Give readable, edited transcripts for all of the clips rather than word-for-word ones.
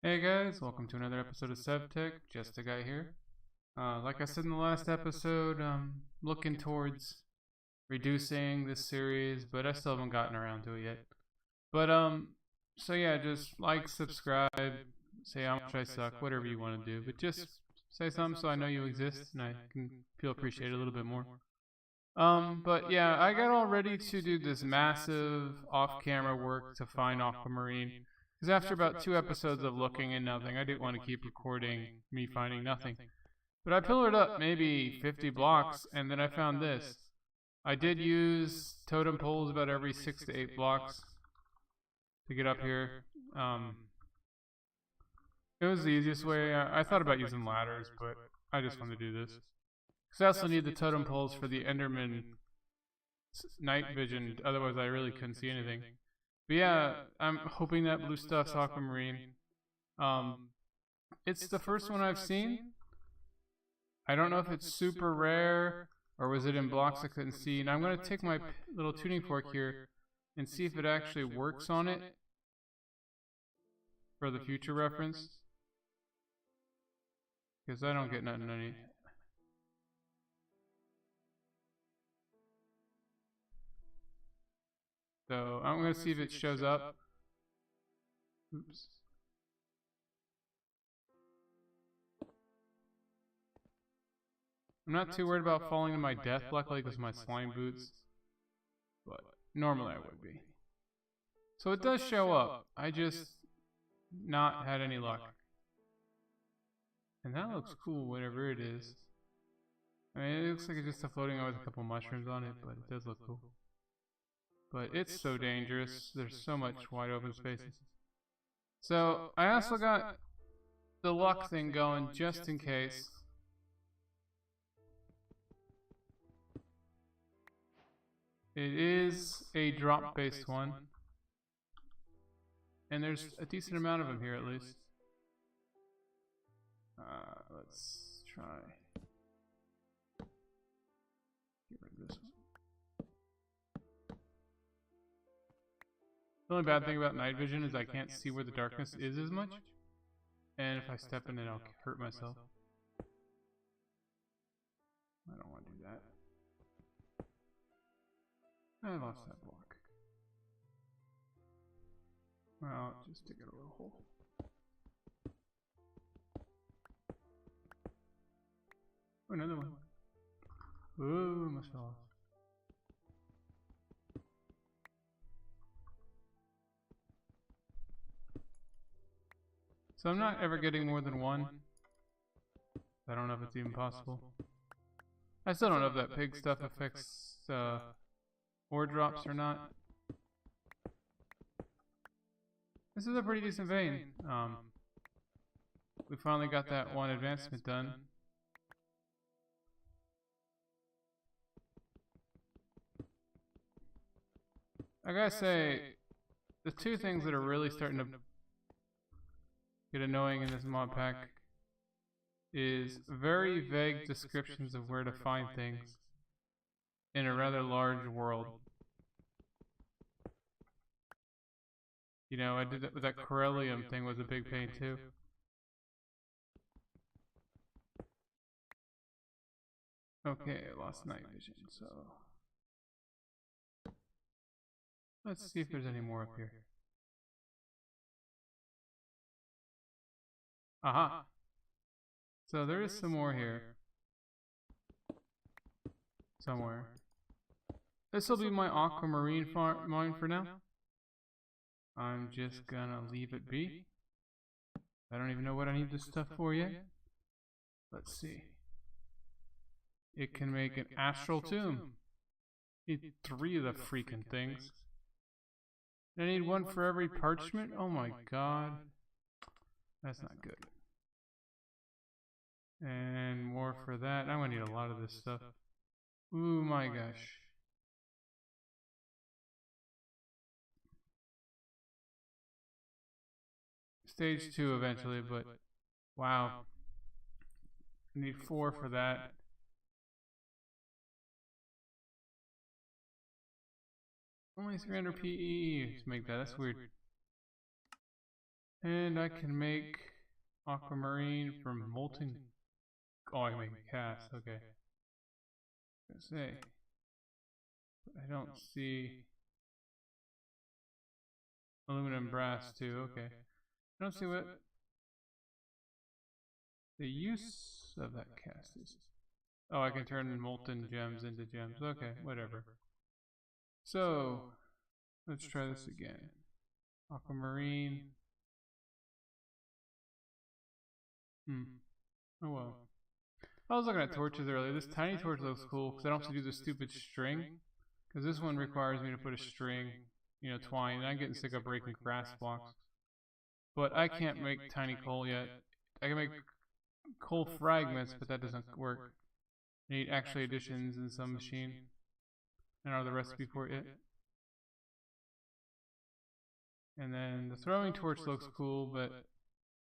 Hey guys, welcome to another episode of Sevtech. Justa guy here. Like I said in the last episode, looking towards reducing this series, but I still haven't gotten around to it yet. But so yeah, just like, subscribe, say how much I suck, whatever you want to do, but just say something so I know you exist and I can feel appreciated a little bit more. But yeah, I got all ready to do this massive off-camera work to find Aquamarine. Because after about 2 episodes of looking and nothing, I didn't want to keep recording me finding nothing. But I pillared up maybe 50 blocks, and then I found this. I did use totem poles about every 6 to 8 blocks to get up here. It was the easiest way. I thought about using ladders, but I just wanted to do this. Because I also need the totem poles for the Enderman night vision, otherwise I really couldn't see anything. But yeah, I'm hoping that blue stuff's Aquamarine. It's the first one I've seen. I don't know if it's super rare or was it in blocks I couldn't see. And I'm going to take my little tuning fork here and see if it actually works on it for the future reference. Because I don't get nothing on it. So I'm going to see if it shows up. Oops. I'm not too worried about falling to my death, luckily, because my slime boots. But normally I would be. So it does show up. I just not had any luck. And that looks cool, whatever it is. I mean, it looks like it's just a floating with a couple mushrooms on it, but it does look cool. But it's so dangerous. There's so much wide open spaces. So I also got the luck thing going just in case. It is a drop-based one. And there's a decent amount of them here at least. Let's try. Get rid of this one. The only bad thing about night vision is I can't see where the darkness is as much. And if I step in it, I'll hurt myself. I don't want to do that. I lost that block. Well, just dig it a little hole. Oh, another one. Ooh, almost fell off. So I'm not ever getting more than one. I don't know if it's even possible. I still don't know if that pig stuff affects ore drops or not. This is a pretty decent vein. We finally got that one advancement done. I gotta say, the two things that are really starting to get annoying in this mod pack is very vague descriptions of where to find things in a rather large world. You know, I did that with that Corellium thing, was a big pain too. Okay, I lost night vision, so let's see if there's any more up here. Aha! So there is some more here. Somewhere. This will be my Aquamarine mine for now. I'm just gonna leave it be. I don't even know what I need this stuff for yet. Let's see. It can make an astral tomb. Need 3 of the freaking things. I need 1 for every parchment? Oh my god. That's not good. And more for that. I'm gonna need a lot of this stuff. Ooh my gosh. Stage 2 eventually, but wow. I need 4 for that. Only 300 PE to make that. That's weird. And I can make aquamarine from molten. Oh, I can make a cast. Okay. I was gonna say, I don't see aluminum brass too. Okay. I don't see what the use of that cast is. Oh, I can turn molten gems into gems. Okay, whatever. So, let's try this again. Aquamarine. Oh well. I was looking at torches earlier. This tiny torch looks cool because I don't have to do the stupid string. Because this one requires me to put a string, twine. And I'm getting sick of breaking grass blocks. But I can't make tiny coal yet. I can make coal fragments, but that doesn't work. I need actually additions in some machine. And are the recipe for it yet? And then the throwing torch looks cool, but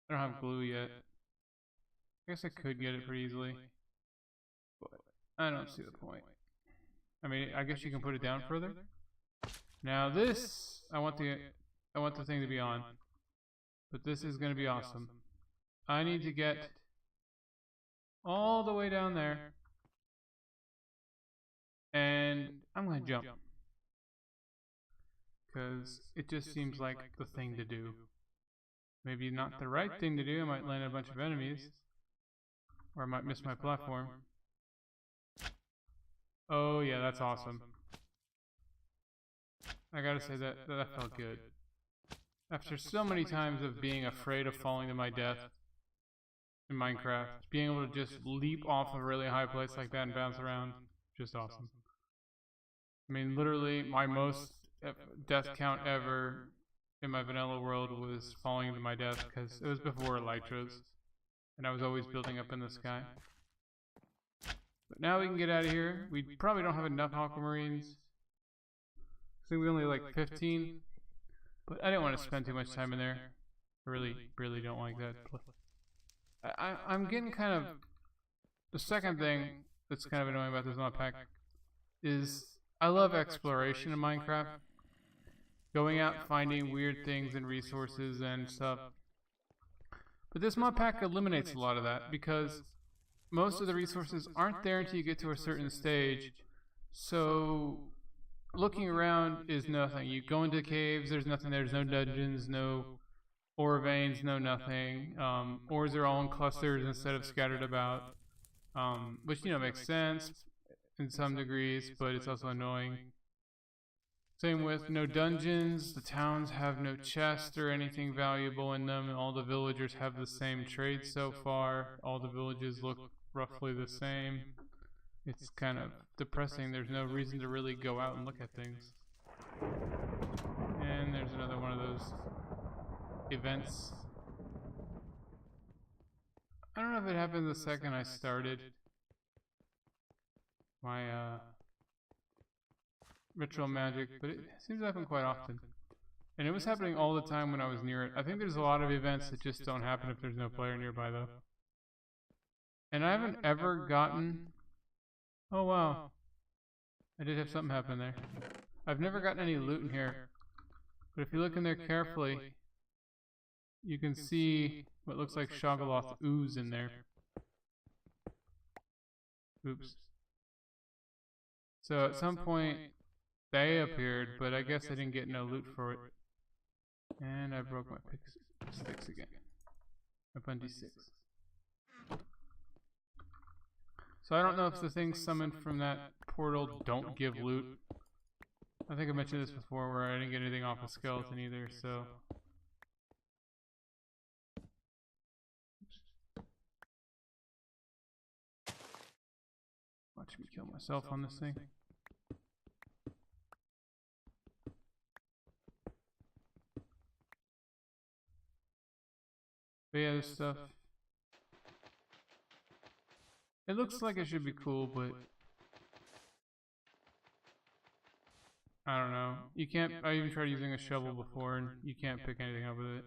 I don't have glue yet. I guess I could get it pretty easily, but I don't see the point. I mean, I guess you can put it down further. Now this, I want the thing to be on, but this is going to be awesome. I need to get all the way down there, and I'm going to jump because it just seems like the thing to do. Maybe not the right thing to do. I might land a bunch of enemies. Or I might miss my platform. Oh yeah, that's awesome. I gotta say that felt good. After so many times of being afraid of falling to my death in Minecraft, being able to just leap off a really high place like that and bounce around, just awesome. I mean, literally my most death count ever in my vanilla world was falling to my death because it was before elytras. And I was always building up in the sky. But now we can get out of here. We probably don't have enough aquamarines. I think we only like 15. But I didn't want to spend too much time in there. I really don't like that. I'm getting kind of... The second thing that's kind of annoying about this Modpack is I love exploration in Minecraft. Going out, finding weird things and resources and stuff. But this Modpack eliminates a lot of that because most of the resources aren't there until you get to a certain stage. So looking around is nothing. You go into caves, there's nothing there. There's no dungeons, no ore veins, no nothing. Ores are all in clusters instead of scattered about, which makes sense in some degrees, but it's also annoying. Same with no dungeons, the towns have no chest or anything valuable in them, and all the villagers have the same trade so far. All the villages look roughly the same. It's kind of depressing. There's no reason to really go out and look at things. And there's another one of those events. I don't know if it happened the second I started my ritual magic, but it seems to happen quite often. And it was happening all the time when I was near it. I think there's a lot of events that just don't happen if there's no player nearby, though. And I haven't ever gotten... Oh, wow. I did have something happen there. I've never gotten any loot in here. But if you look in there carefully, you can see what looks like Shogoloth ooze in there. Oops. So at some point... They appeared, but I guess I didn't get no loot for it. And I broke my sticks again. Up on D6. So I don't know if the things summoned from that portal don't give loot. I think I mentioned this before where I didn't get anything off a skeleton either, so... Watch me kill myself on this thing. But yeah, this stuff. It looks like it should be cool, but I don't know. You can't. I even tried using a shovel before, and you can't pick anything up with it.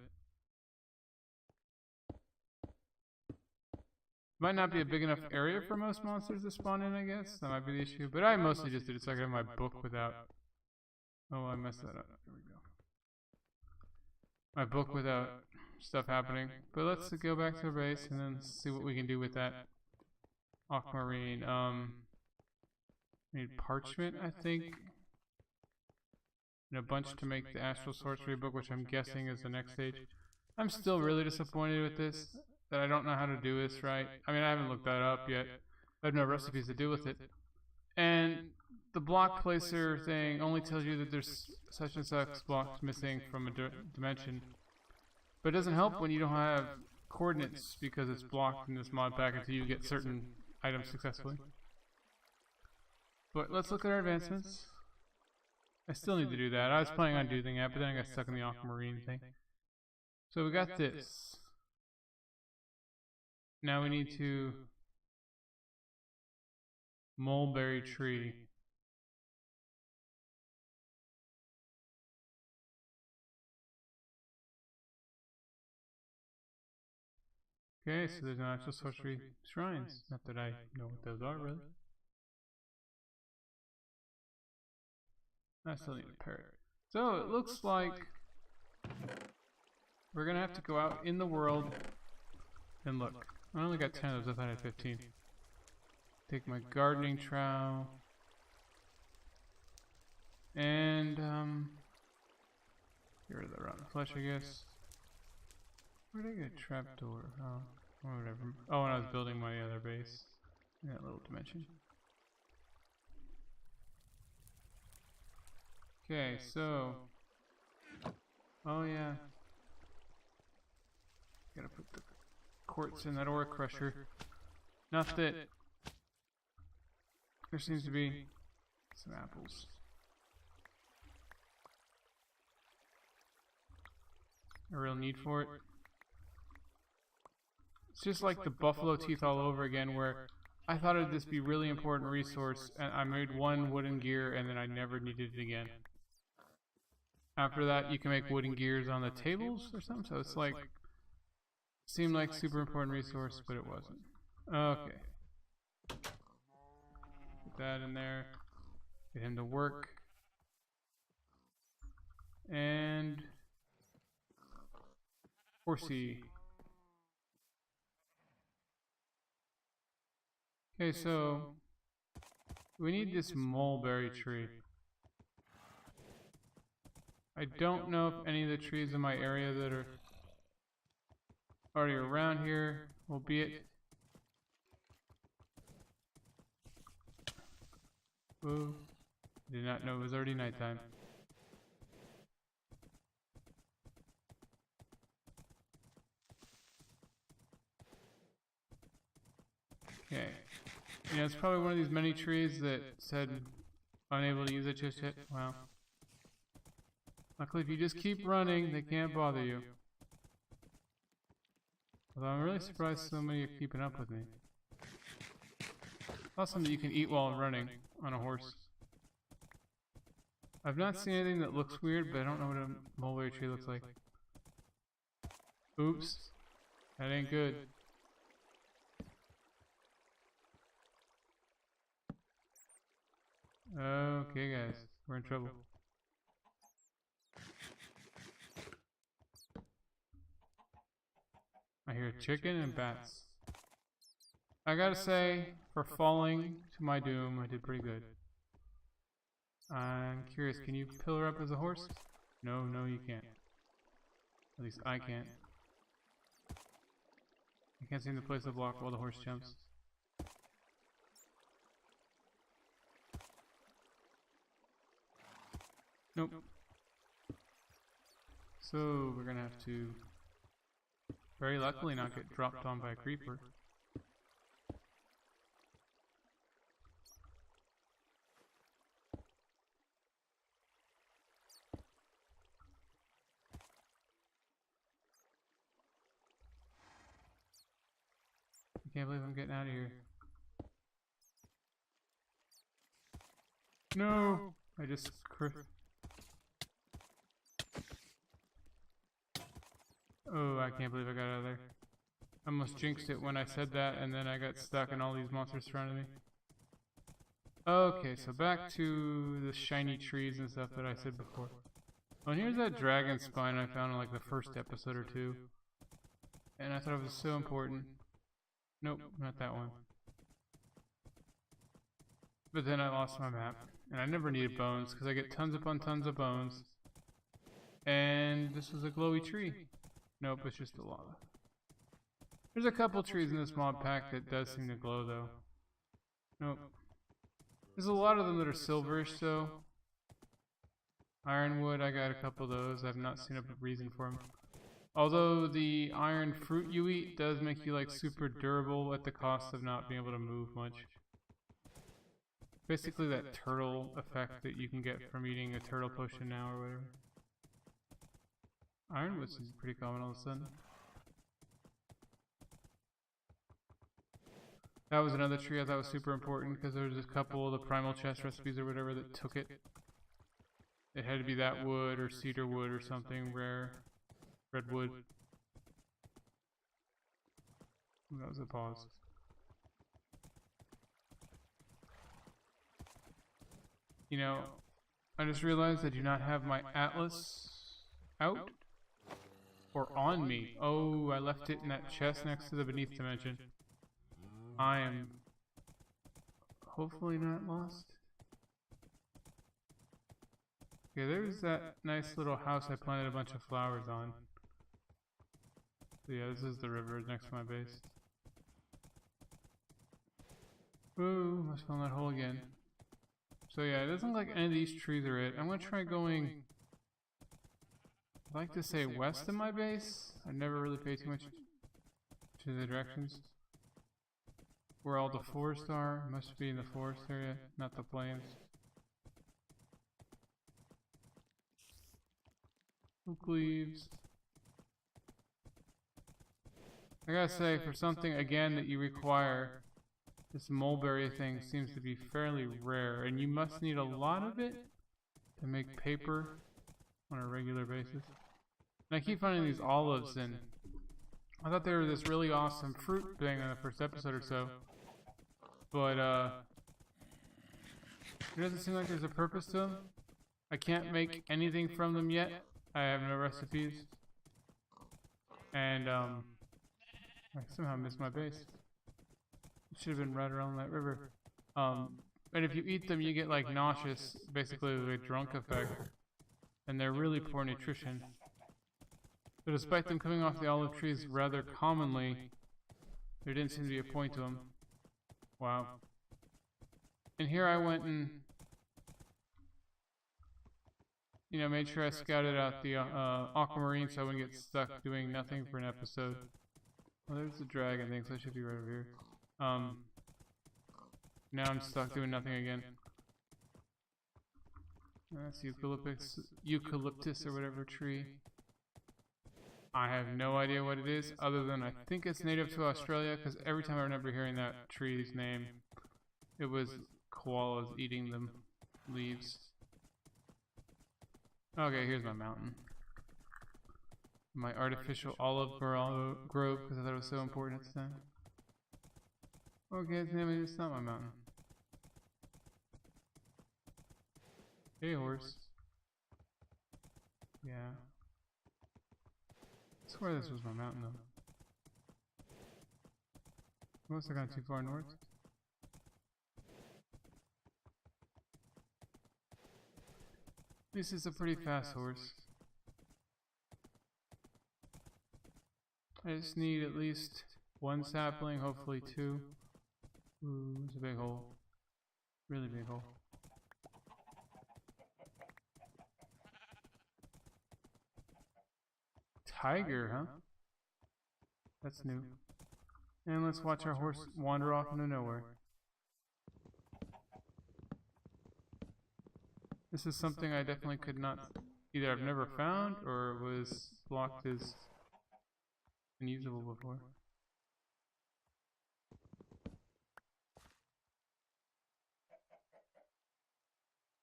Might not be a big enough area for most monsters to spawn in, I guess. That might be the issue. But I mostly just did it so I could have my book without... Oh, I messed that up. There we go. My book without stuff happening. But let's go back to our base and then see what we can do with that aquamarine. We need parchment, I think. And a bunch to make the astral sorcery book, which I'm guessing is the next stage. I'm still really disappointed with this, that I don't know how to do this right. I mean, I haven't looked that up yet. I have no recipes to do with it. And the block placer thing only tells you that there's such and such blocks missing from a dimension. But it doesn't help when you don't have coordinates because it's blocked in this mod pack until you get certain items successfully. But let's look at our advancements. I still need to do that. I was planning on doing that, but then I got stuck in the aquamarine thing. So we got this. Now we need to mulberry tree. Okay, so there's no actual sorcery shrines. Not that I know what those are, really. I still need a parrot. So it looks like we're gonna have to go out in the world and look. I only got 10 of those, I thought I had 15. Take my gardening trowel. And, get rid of the rotten flesh, I guess. Where did I get a trapdoor? Oh, whatever. Oh, when I was building my other base. In that little dimension. Okay, so... Oh, yeah. Gotta put the quartz in that ore crusher. Not that... There seems to be some apples. A real need for it. It's just like the buffalo teeth all over again, where I thought it'd just be a really important resource, and I made one wooden gear, and then I never needed it again. After that, you can make wooden gears on the tables or something, so it's like, seemed like super important resource, but it wasn't. Okay. Put that in there. Get him to work. And... horsey. Okay, so we need this mulberry tree. I don't know if any of the trees in my area that are already around here will be it. Whoa. Did not know it was already nighttime. Okay. Yeah, it's probably one of these many trees that said unable to use it just yet. Wow. Luckily, if you just keep running, they can't bother you. Although I'm really surprised so many are keeping up with me. Awesome that you can eat while running on a horse. I've not seen anything that looks weird, but I don't know what a mulberry tree looks like. Oops. That ain't good. Okay guys, we're in trouble. I hear a chicken and bats. I gotta say, for falling to my doom, I did pretty good. I'm curious, can you pillar up as a horse? No, no you can't. At least I can't. I can't seem to place the block while the horse jumps. Nope. So we're gonna have to very luckily not get dropped on by a creeper. I can't believe I'm getting out of here. No! I just Oh, I can't believe I got out of there. I almost jinxed it when I said that, and then I got stuck and all these monsters surrounded me. Okay, so back to the shiny trees and stuff that I said before. Oh, and here's that dragon spine I found in like the first episode or two. and I thought it was so important. Nope, not that one. But then I lost my map, and I never needed bones because I get tons upon tons of bones. And this was a glowy tree. Nope, it's just a lava. There's a couple trees in this mod pack that does seem to glow though. Nope. There's a lot of them that are silverish though. Ironwood, I got a couple of those. I've not seen a reason for them. Although the iron fruit you eat does make you like super durable at the cost of not being able to move much. Basically that turtle effect that you can get from eating a turtle potion now or whatever. Ironwood seems pretty common all of a sudden. That was another tree I thought was super important because there was a couple of the primal chest recipes or whatever that took it. It had to be that wood or cedar wood or something rare. Redwood. That was a pause. You know, I just realized I do not have my atlas out or on me. Oh, I left it in that chest next to the beneath dimension. I am hopefully not lost. Okay, there's that nice little house I planted a bunch of flowers on. So yeah, this is the river next to my base. Ooh, must fill that hole again. So yeah, it doesn't look like any of these trees are it. I'm gonna try going, I'd like to say west of my base. I never really pay too much to the directions. Where all the forests are, must be in the forest area, not the plains. Oak leaves. I gotta say, for something again that you require, this mulberry thing seems to be fairly rare, and you must need a lot of it to make paper on a regular basis. And I keep finding these olives, and I thought they were this really awesome fruit thing in the first episode or so. But, it doesn't seem like there's a purpose to them. I can't make anything from them yet. I have no recipes. And, I somehow missed my base. It should have been right around that river. And if you eat them, you get, like, nauseous, basically the drunk effect. And they're really poor nutrition. But despite them coming off the olive trees rather commonly, there didn't seem to be a point to them. Wow. And here I went and, you know, made sure I scouted out the Aquamarine so I wouldn't get stuck doing nothing for an episode. Well, there's the dragon thing, so I should be right over here. Now I'm stuck doing nothing again. That's eucalyptus or whatever tree. I have no idea what it is, other than I think it's native to Australia, because every time I remember hearing that tree's name, it was koalas eating the leaves. Okay, here's my mountain. My artificial olive grove, because I thought it was so important at the time. Okay, it's not my mountain. Hey, horse. Yeah. I swear this was my mountain, though. I must have gone too far north. This is a pretty fast horse. I just need at least one sapling, hopefully two. Ooh, there's a big hole. Really big hole. Tiger, huh? That's new. And let's watch our horse wander off into nowhere. This is something I definitely could not, either I've never found or was blocked as unusable before.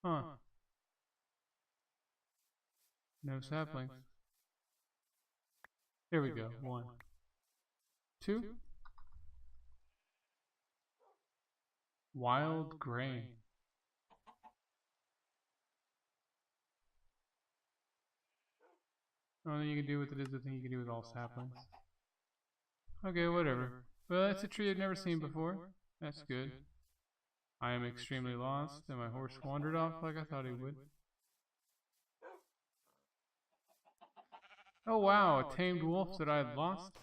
Huh. No saplings. There we go. 1, 2. Wild grain. The only thing you can do with it is the thing you can do with all saplings. Okay, whatever. Well, it's a tree I've never seen before. That's good. I am extremely lost, and my horse wandered off like I thought he would. Oh wow, a tamed wolf that I had lost?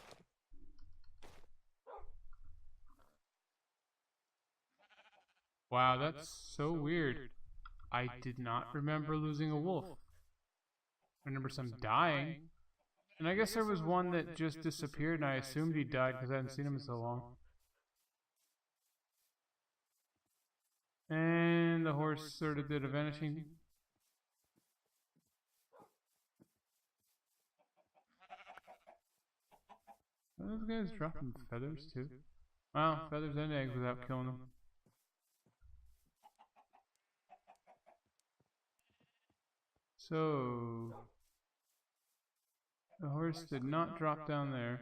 Wow, that's so weird. I did not remember losing a wolf. I remember some dying. And I guess there was one that just disappeared, and I assumed he died because I hadn't seen him in so long. And the horse sort of did a vanishing. Are those guys dropping feathers too? Wow, feathers and eggs without killing them. So, the horse did not drop down there.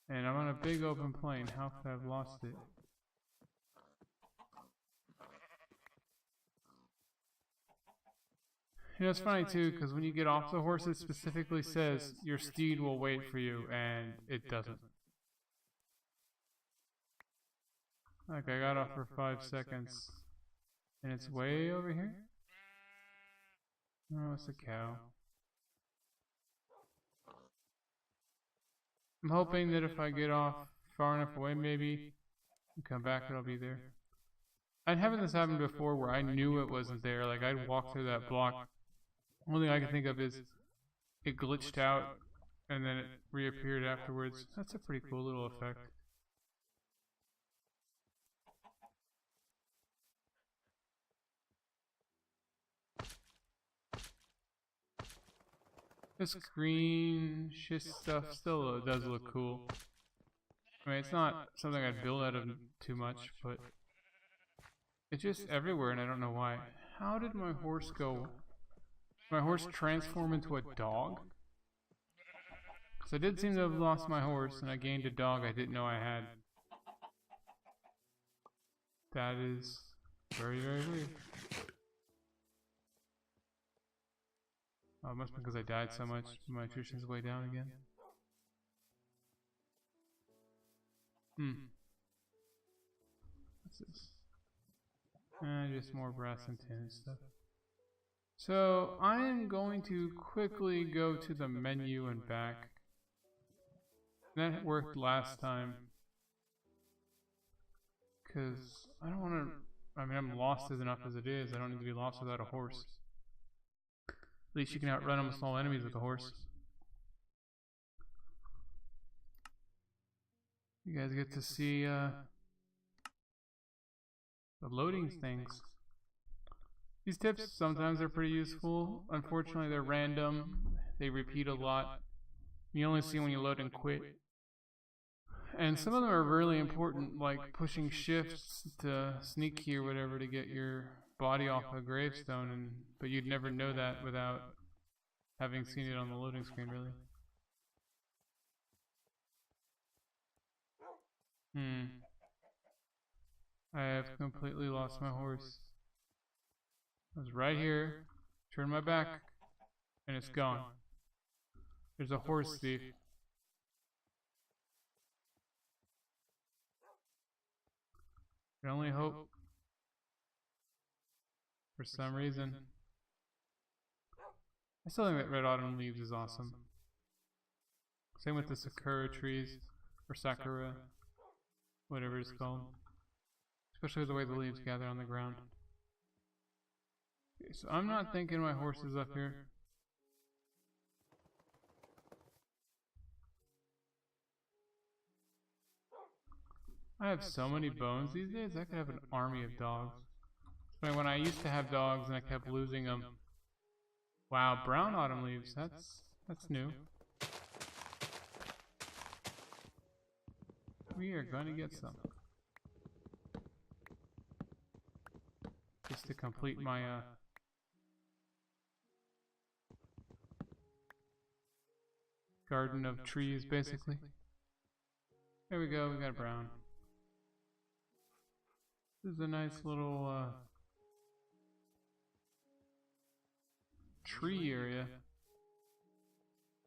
And I'm on a big open plain. How could I have lost it? You know, it's funny too, because when you get off the horse, it specifically says your steed will wait for you, and it doesn't. Like, I got off for 5 seconds, and it's way over here? Oh, it's a cow. I'm hoping that if I get off far enough away, maybe, and come back, it'll be there. I'd having this happen before where I knew it wasn't there. Like, I'd walk through that block. Only thing I can think of is it glitched out and then it reappeared afterwards. That's a pretty cool little effect. This green schist stuff still does look cool. I mean, it's not something I'd build out of too much, but it's just everywhere and I don't know why. How did my horse go? Did my horse transform into a dog? Because I did seem to have lost my horse and I gained a dog I didn't know I had. That is very, very weird. Oh, it must be because I died so much. My attrition's way down again. What's this? Just more brass and tin and stuff. So, I am going to quickly go to the menu and back. That worked last time. Because I don't want to... I mean, I'm lost enough as it is. I don't need to be lost without a horse. At least you can outrun them with small enemies with a horse. You guys get to see the loading things. These tips sometimes are pretty useful. Unfortunately, they're random. They repeat a lot. You only see when you load and quit. And some of them are really important, like pushing shifts to sneak key or whatever to get your body off a gravestone, but you'd never know that without having seen it on the loading screen, really. I have completely lost my horse. I was right here, turned my back, and it's gone. There's a horse thief. I can only hope, for some reason. I still think that red autumn leaves is awesome. Same with the sakura trees, or sakura, whatever it's called. Especially the way the leaves gather on the ground. Okay, so I'm not thinking my horse is up here. I have so many bones these days, I could have an army of dogs. But when I used to have dogs and I kept losing them. Wow, brown autumn leaves, that's new. We are going to get some. Just to complete my garden of trees, basically. There we go, we got brown. This is a nice little tree area.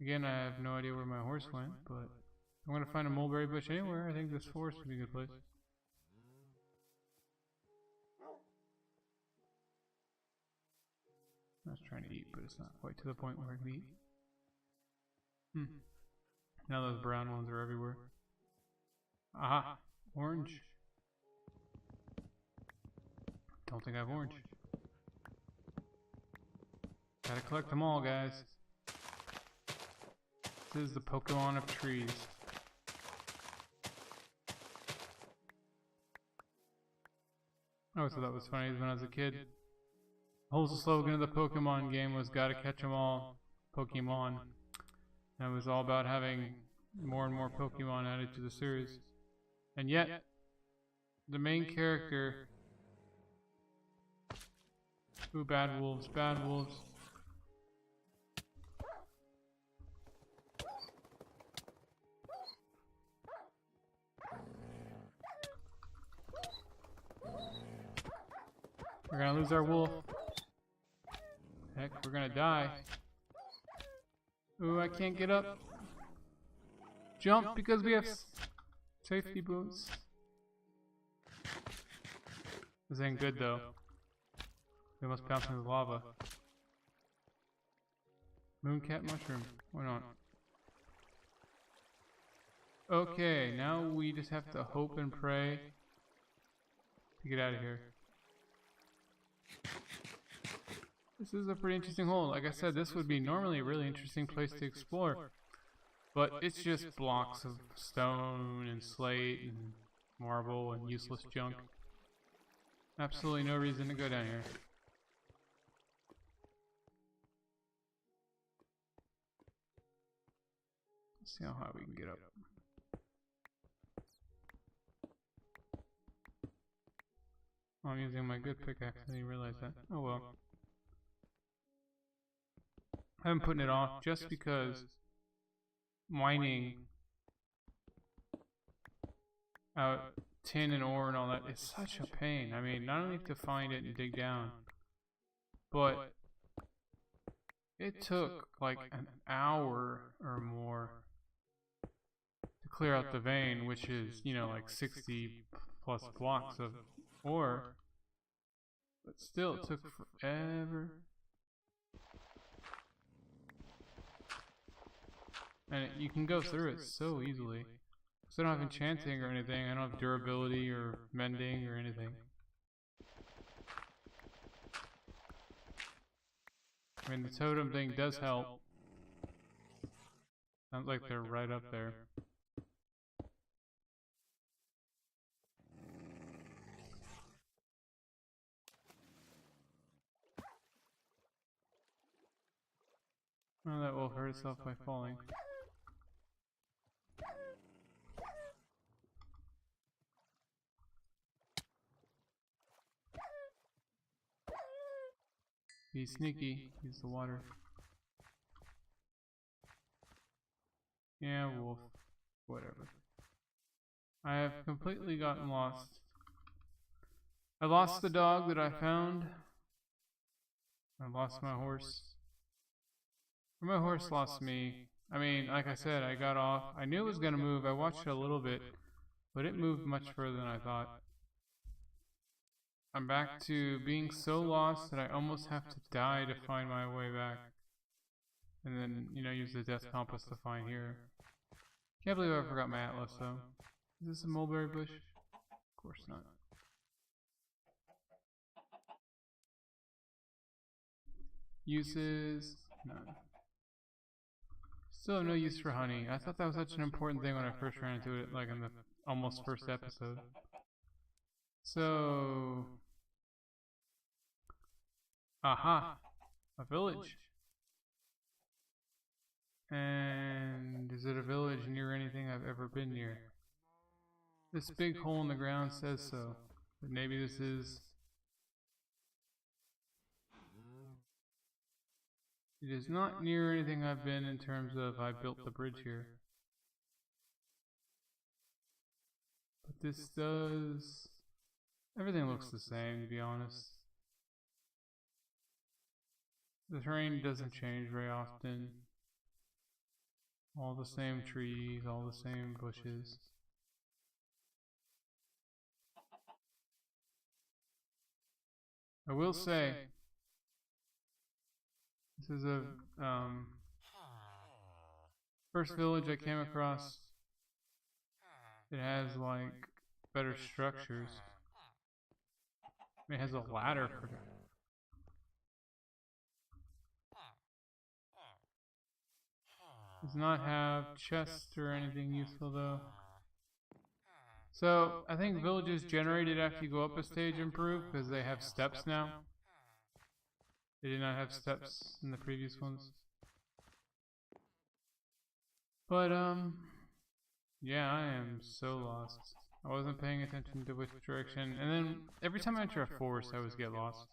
Again, I have no idea where my horse went, but I'm gonna find a mulberry bush anywhere. I think this forest would be a good place. I was trying to eat, but it's not quite to the point where I can eat. Now those brown ones are everywhere. Aha! Orange. Don't think I have orange. Gotta collect them all, guys. This is the Pokemon of trees. I always thought that was funny when I was a kid. The whole slogan of the Pokemon game was gotta catch them all, Pokemon. And it was all about having more and more Pokemon added to the series. And yet, the main character... Ooh, bad wolves, bad wolves. We're gonna lose our wolf. Heck, we're gonna die. Ooh, I can't get up. Jump because we have safety boots. This ain't good though. We must bounce into the lava. Mooncat mushroom. Why not? Okay, now we just have to hope and pray to get out of here. This is a pretty interesting hole. Like I said, this would be normally a really interesting place to explore. But it's just blocks of stone and slate and marble and useless junk. Absolutely no reason to go down here. Let's see how high we can get up. Oh, I'm using my good pickaxe. I didn't realize that. Oh well. I'm putting it off just because mining out tin and ore and all that is such a pain. I mean, not only to find it and dig down, but it took like an hour or more to clear out the vein, which is, you know, like 60 plus blocks of ore. But still, it took forever. And you can go through it so easily. So I don't have enchanting or anything. I don't have durability or mending or anything. I mean, the totem thing does help. Sounds like they're right up there. Oh, that will hurt itself by falling. Be sneaky, use the water. Yeah, wolf. Whatever. I have completely gotten lost. I lost the dog that I found. I lost my horse. Or my horse lost me. I mean, like I said, I got off. I knew it was going to move. I watched it a little bit, but it moved much further than I thought. I'm back to being so lost that I almost have to die to find my way back. And then, you know, use the death compass to find here. Can't believe I forgot my atlas, though. Is this a mulberry bush? Of course not. Uses? None. Still have no use for honey. I thought that was such an important thing when I first ran into it, like in the almost first episode. So... Aha! A village. And is it a village near anything I've ever been near? This big hole in the ground says so. But maybe this is... It is not near anything I've been in terms of I built the bridge here. But this does... Everything looks the same, to be honest. The terrain doesn't change very often. All the same trees, all the same bushes. I will say, this is a first village I came across. It has like better structures. It has a ladder for it. Does not have chests or anything useful though. So I think villages generated after you go up a stage improve because they have steps now. They did not have steps in the previous ones. But yeah, I am so lost. I wasn't paying attention to which direction, and then every time I enter a forest I always get lost.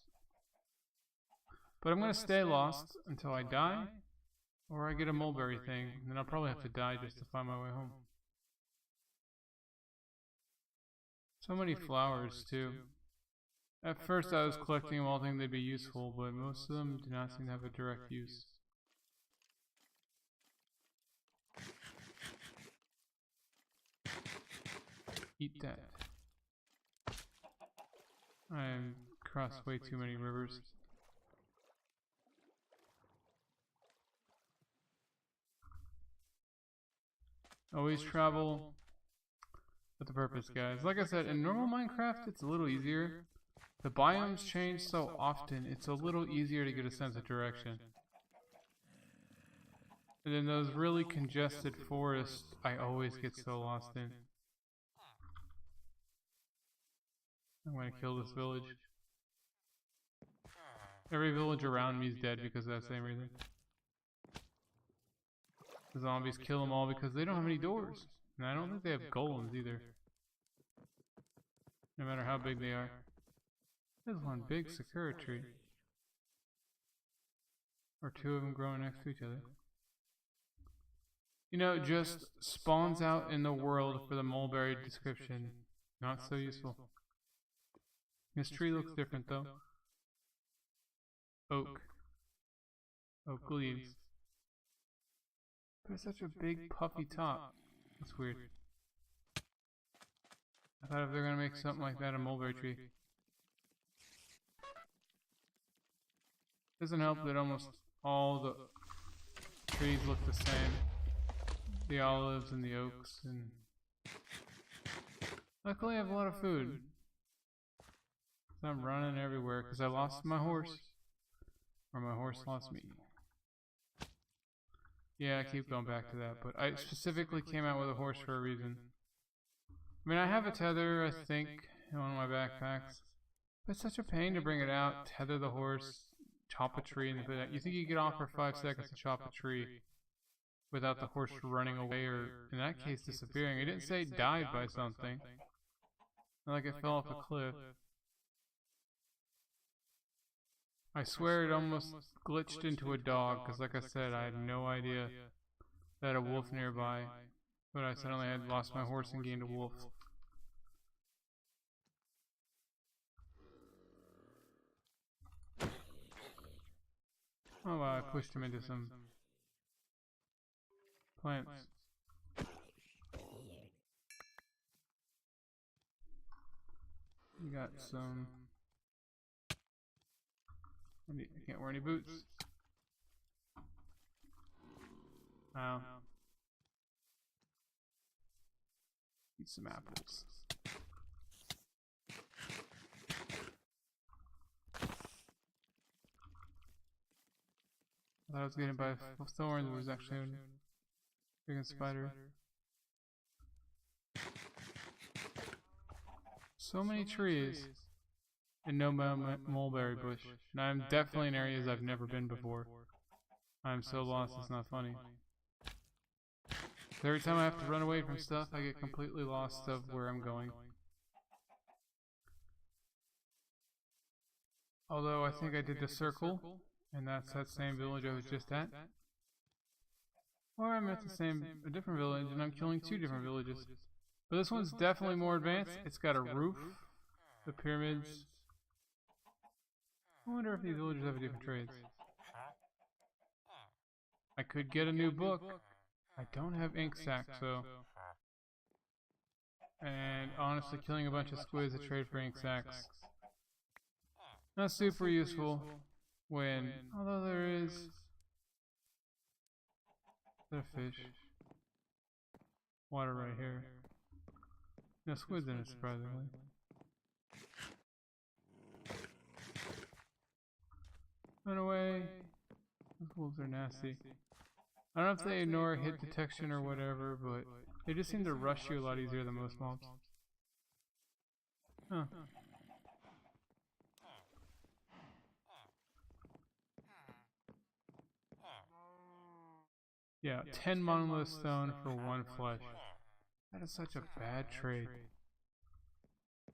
But I'm gonna stay lost until I die, or I get a mulberry thing, and then I'll probably have to die just to find my way home. So many flowers too. At first I was collecting them all thinking they'd be useful, but most of them do not seem to have a direct use. Eat that. I've crossed way too many rivers. Always travel with a purpose, guys. Like I said, in normal Minecraft, it's a little easier. The biomes change so often, it's a little easier to get a sense of direction. And in those really congested forests, I always get so lost in. I'm gonna kill this village. Every village around me is dead because of that same reason. The zombies kill them all because they don't have any doors. And I don't think they have golems either. No matter how big they are. There's one big sakura tree. Or two of them growing next to each other. You know, just spawns out in the world for the mulberry description. Not so useful. This tree looks different though. Oak. Oak leaves. But it's such a big puffy top. That's weird. I thought if they're gonna make something like that a mulberry tree. Doesn't help that almost all the trees look the same. The olives and the oaks, and luckily I have a lot of food. So I'm running everywhere because I lost my horse. Or my horse lost me. Yeah, I keep going back to that, but I specifically came out with a horse for a reason. I mean, I have a tether, I think, in one of my backpacks. But it's such a pain to bring it out, tether the horse, chop a tree, and put it out. You think you get off for 5 seconds to chop a tree without the horse running away, or in that case, disappearing. It didn't say it died by something. Not like it fell off a cliff. I swear it almost glitched into a dog, because like I said, I had no idea that a wolf nearby, but I suddenly had lost my horse and gained a wolf. Oh wow, I pushed him into some plants. You got some... I can't wear any boots. Wow. Eat some apples. I thought I was getting by thorns, it was actually a freaking spider. So many trees. And no mulberry bush. And I'm definitely in areas I've never been before. I'm so lost it's not funny. Every time I have to run away from stuff, I get completely lost of where I'm going. Although I think I did the circle, and that's that same village I was just at. Or I'm at a different village, and I'm killing 2 different villages. But this one's definitely more advanced. It's got a roof, the pyramids. I wonder if these villagers have different trades. I could get a new book. I don't have ink sac, so... And honestly, killing a bunch of squids to trade for ink sacs. Not super useful when... Although there is... There's a fish. Water right here. No squids in it, surprisingly. Run away. Those wolves are nasty. I don't know if they ignore hit detection or whatever, but they just seem to rush you a lot easier than most mobs. Huh. Yeah, 10 monolith stone for 1 flesh. That is such a bad trade.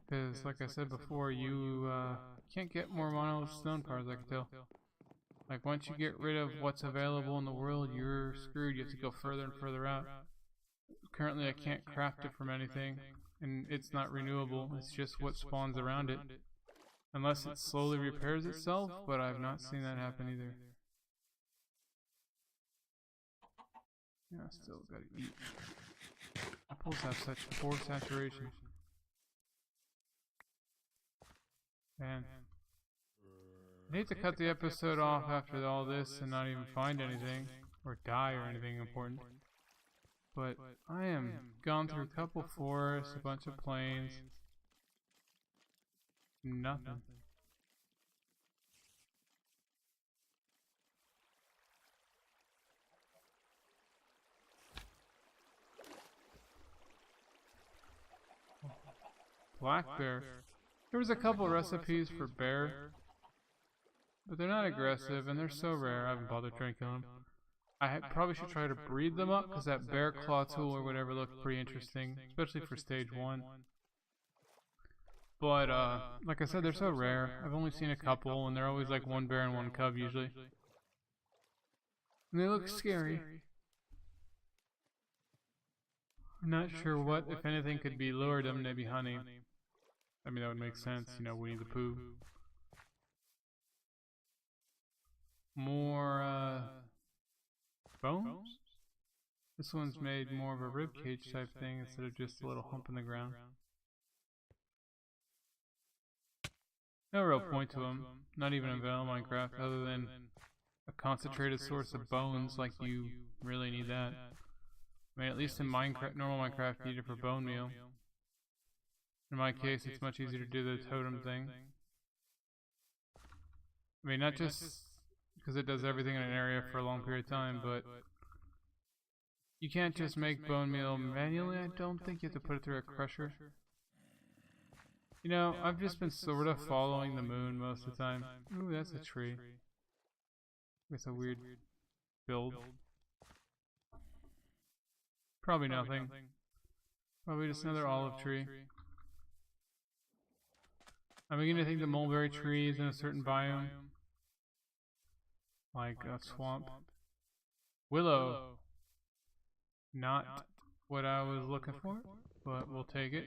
Because, like I said before, you can't get more monolith stone parts, I can tell. Like, once you get rid of what's available in the world, you're screwed. You have to go further and further out. Currently, I can't craft it from anything, and it's not renewable. It's just what spawns around it. Unless it slowly repairs itself, but I've not seen that happen either. Yeah, still gotta eat. Apples have such poor saturation. Man. I hate to cut the episode off after all this and not even find anything, or die or anything important. But I am gone through a couple forests, a bunch of plains. Nothing. Black bear. There was a couple recipes for bear, but they're not aggressive and they're so rare I haven't bothered trying to kill them. I probably should try to breed them up because that bear claw tool or whatever looked pretty interesting, especially for stage 1. But like I said, they're so rare. I've only seen a couple and they're always like 1 bear and 1 cub usually. And they look scary. I'm not sure what, if anything, could be lured them. Maybe honey. I mean, that would make sense, you know, Winnie the Pooh. More, bones? This one's made more of a ribcage type thing instead of just a little hump in the ground. No real point to them, not even in vanilla Minecraft, other than a concentrated source of bones, like you really need that. I mean, at least in Minecraft, normal Minecraft, you need it for bone meal. In my case, it's much easier to do the totem thing. I mean, not just because it does everything in an area for a long period of time, but you can't just make bone meal manually. I don't think you have to put it through a crusher. You know, I've just been sort of following the moon most of the time. Ooh, that's a tree. With a weird build. Probably nothing. Probably just another olive tree. I'm beginning to think the mulberry tree is in a certain biome. Like a swamp. Willow. Not what I was looking for, but we'll take it.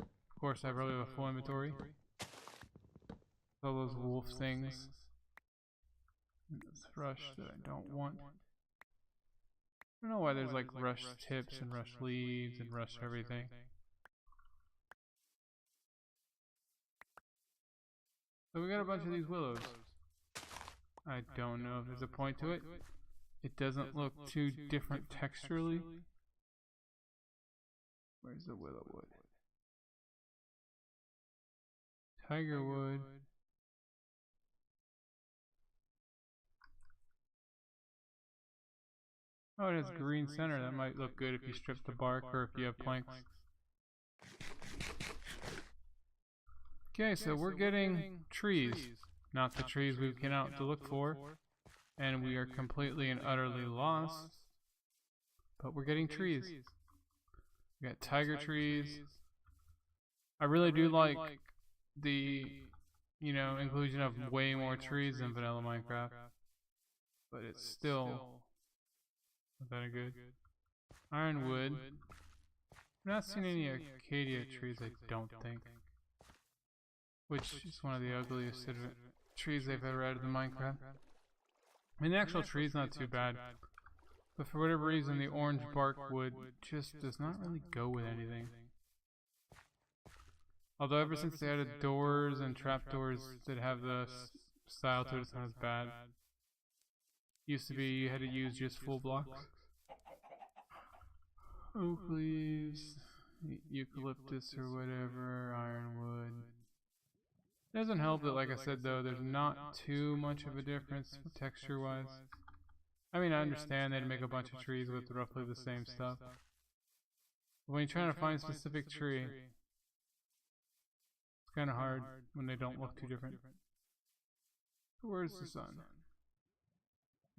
Of course, I probably have a full inventory. All those wolf things. And the thrush that I don't want. I don't know why there's like rush tips and rush leaves and rush everything. So we got a bunch of these willows. I don't know if there's a point to it. It doesn't look too different texturally. Where's the willow wood? Tiger wood. Oh, it has green center. That might look good if you strip the bark or if you have planks. Okay, so we're getting trees. Not the trees we came out to look for. And we are completely and utterly lost. But we're getting trees. We got tiger trees. I really do like the, you know, inclusion of way more trees in vanilla Minecraft. But it's still not that good. Ironwood. I'm not seeing any acacia trees, I don't think. Which is one of the ugliest trees they've ever added in Minecraft. I mean, the actual tree's not too bad. But for whatever reason, the orange bark wood just does not really go with anything. Although ever since they added doors and trapdoors that have the style to it, it's not as bad. Used to be you had to use just full blocks. Oak leaves, eucalyptus or whatever, ironwood. Doesn't help that, like I said though, there's not too much of a difference texture wise. I mean, I understand they'd make a bunch of trees with roughly the same stuff. But when you're trying to find a specific tree, it's kind of hard when they don't look too different. Where's the sun?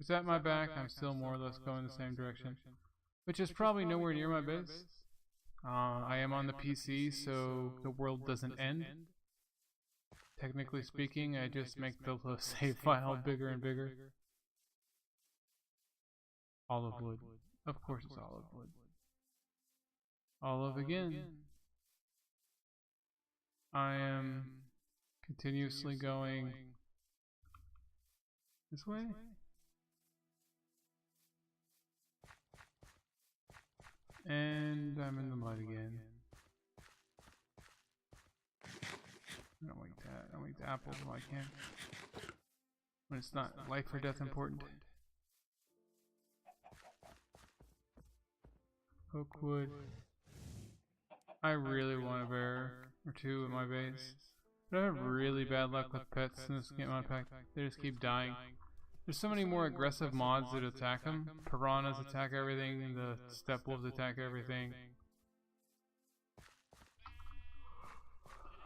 It's at my back. I'm still more or less going the same direction, which is probably nowhere near my base. I am on the PC, so the world doesn't end. Technically speaking, I just make the save file bigger and bigger. Olive wood. Of course it's olive wood. Olive again. I am continuously going this way. And I'm in the mud again. I don't like that. I don't like the apples when I can. When it's not life or death important. Oak wood. I really want a bear or two at my base. But I have really bad luck with pets in this game Modpack. They just keep dying. There's so many more aggressive mods that attack them. Piranhas attack everything, and the steppe wolves attack everything.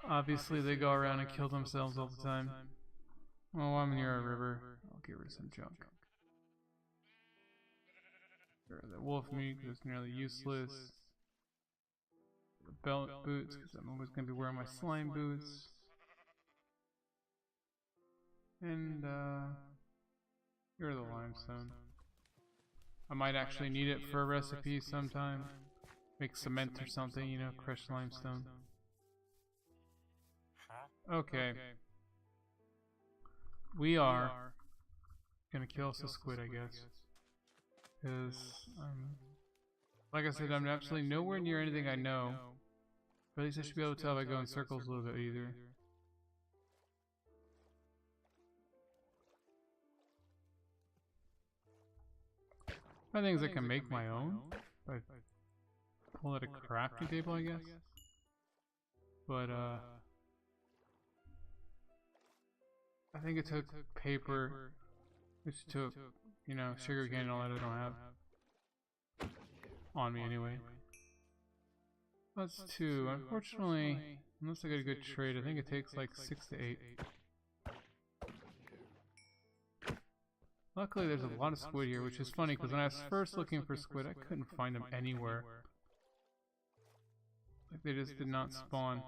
Obviously they go around and kill themselves all the time. Oh, I'm near a river. I'll get rid of some junk. The wolf meat is nearly useless. The belt boots, because I'm always going to be wearing my slime boots. And here are the limestone. I might actually need it for a recipe sometime. Make cement or something, you know, crushed limestone. Okay. We are gonna kill us a squid, I guess. Because, like I said, I'm absolutely nowhere near anything I know. But at least I should be able to tell if I go in circles a little bit easier. I think I can make my own. If I pull out a crafting table, I guess. But, I think it took paper, which took, you know, sugar cane and all that I don't have. On me anyway. That's 2. Unfortunately, unless I get a good trade, I think it takes like 6 to 8. Luckily there's a lot of squid here, which is funny because when I was first looking for squid, I couldn't find them anywhere. Like they just did not spawn.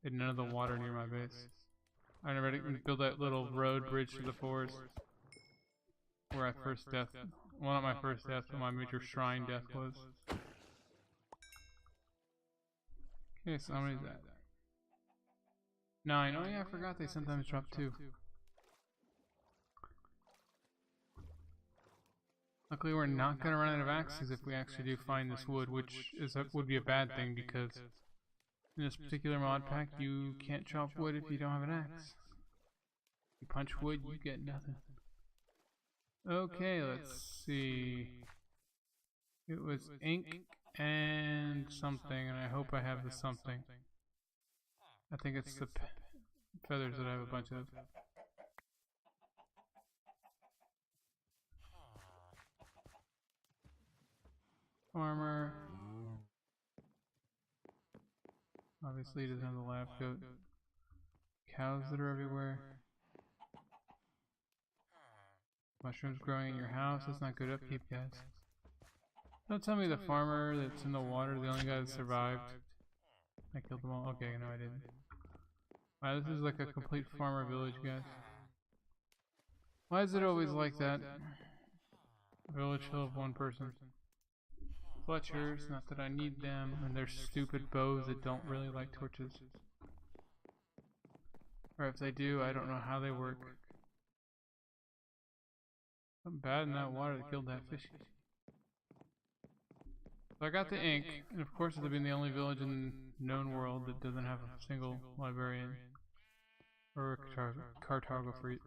In none of the water near my base. I never did build that little road bridge to the forest. Where I first death. Well, not my first death, but my major shrine death was. Okay, so how many is that? 9. Oh yeah, I forgot they sometimes drop 2. Luckily we're not going to run out of axes if we actually do find this wood, which would be a bad thing because in this particular mod pack you can't chop wood if you don't have an axe. You punch wood, you get nothing. Okay, let's see. It was ink and something, and I hope I have the something. I think it's the feathers that I have a bunch of. Farmer. Obviously he doesn't have the lab coat. Cows that are everywhere. Mushrooms growing in your house. That's not good upkeep, guys. Don't tell me the farmer that's in the water, the only guy that survived. I killed them all. Okay, no I didn't. Wow, this is like a complete farmer village, guys. Why is it always like that? Village full of one person. Fletchers, not that I need them, and their stupid bows that don't really like torches. Or if they do, I don't know how they work. Something bad in that water that killed that fish. So I got the ink, and of course it'll be the only village in the known world that doesn't have a single librarian or a cartographer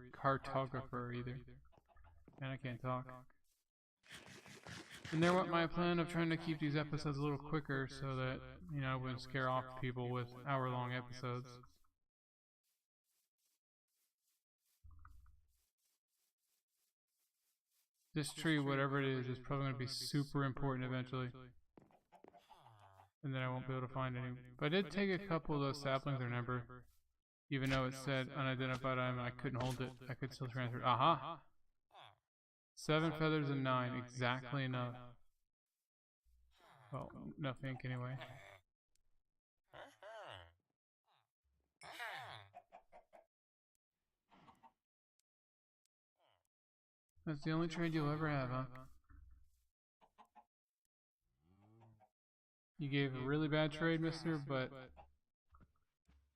either. And I can't talk. And there went my plan of trying to keep these episodes a little quicker so that, you know, I wouldn't scare off people with hour-long episodes. This tree, whatever it is probably going to be super important eventually. And then I won't be able to find any. But I did take a couple of those saplings, remember? Even though it said unidentified item, I couldn't hold it. I could still transfer it. Aha! 7 feathers and 9. Exactly enough. Well, enough ink anyway. That's the only trade you'll ever have, huh? You gave a really bad trade, mister, but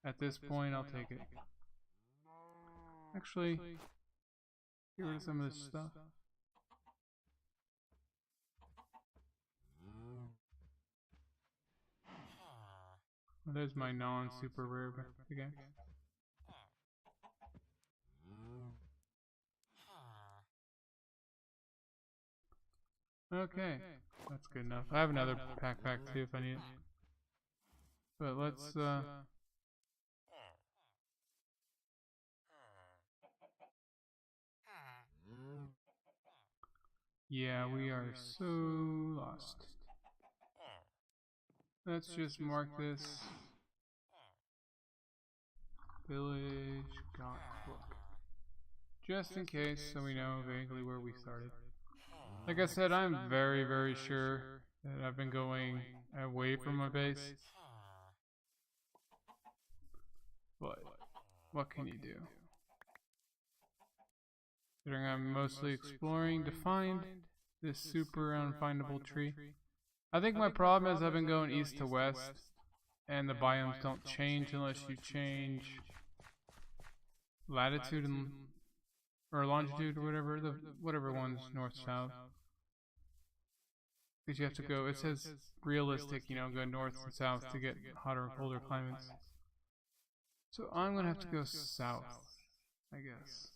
at this point, I'll take it. Actually, get rid of some of this stuff. Well, there's my non-super rare again. Okay, that's good enough. I have another pack too if I need it. But let's yeah, we are so lost. Let's just mark this village book, just in case, so we know vaguely where we started. Like I said, I'm very, very sure that I've been going away from my base. But what can you do? Considering I'm mostly exploring to find this super unfindable tree. I think my problem is I've been going east to west, and the biomes don't change unless you change latitude and or longitude or whatever, whatever one's north south. Because you have to go, it says realistic, you know, go north and south to get hotter and colder climates. So I'm gonna have to go south, I guess.